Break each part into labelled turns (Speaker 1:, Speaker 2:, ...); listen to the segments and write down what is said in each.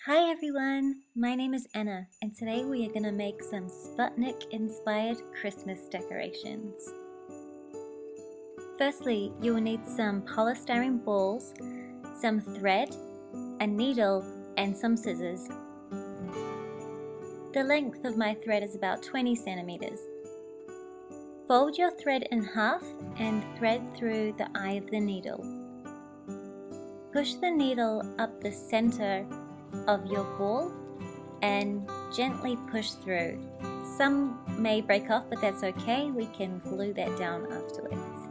Speaker 1: Hi everyone, my name is Anna and today we are going to make some Sputnik inspired Christmas decorations. Firstly, you will need some polystyrene balls, some thread, a needle and some scissors. The length of my thread is about 20 centimeters. Fold your thread in half and thread through the eye of the needle. Push the needle up the center of your ball and gently push through. Some may break off, but that's okay, we can glue that down afterwards.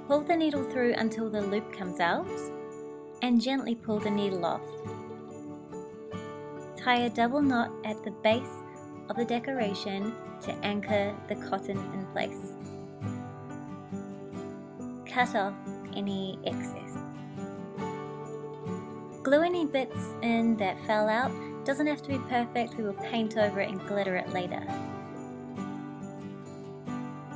Speaker 1: Pull the needle through until the loop comes out and gently pull the needle off. Tie a double knot at the base of the decoration to anchor the cotton in place. Cut off any excess. Glue any bits in that fell out. Doesn't have to be perfect, we will paint over it and glitter it later.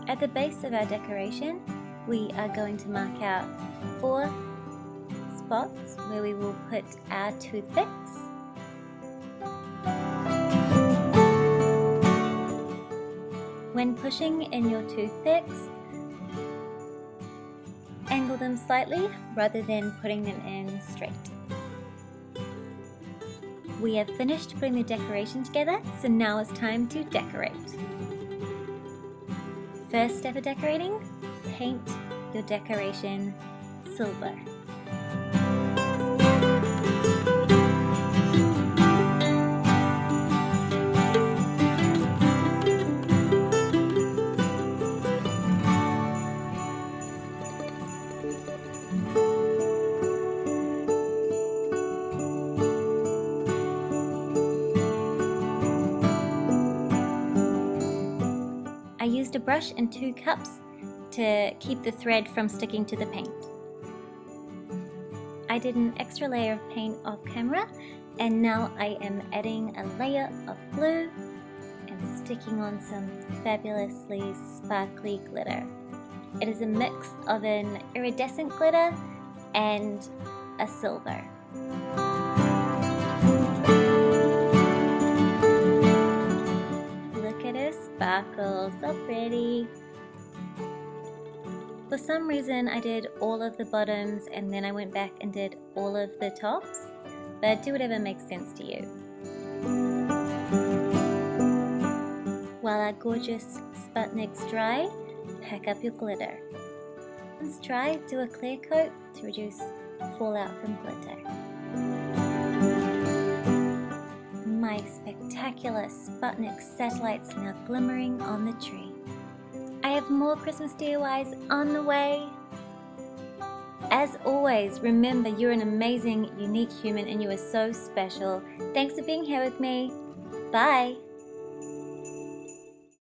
Speaker 1: At the base of our decoration, we are going to mark out 4 spots where we will put our toothpicks. When pushing in your toothpicks, angle them slightly rather than putting them in straight. We have finished putting the decoration together, so now it's time to decorate. First step of decorating, paint your decoration silver. I used a brush and 2 cups to keep the thread from sticking to the paint. I did an extra layer of paint off camera and now I am adding a layer of glue and sticking on some fabulously sparkly glitter. It is a mix of an iridescent glitter and a silver. Sparkles, so pretty. For some reason I did all of the bottoms and then I went back and did all of the tops, but do whatever makes sense to you. While our gorgeous Sputniks dry, pack up your glitter. Once dry, do a clear coat to reduce fallout from glitter. My spectacular Sputnik satellites now glimmering on the tree. I have more Christmas DIYs on the way. As always, remember you're an amazing, unique human and you are so special. Thanks for being here with me. Bye.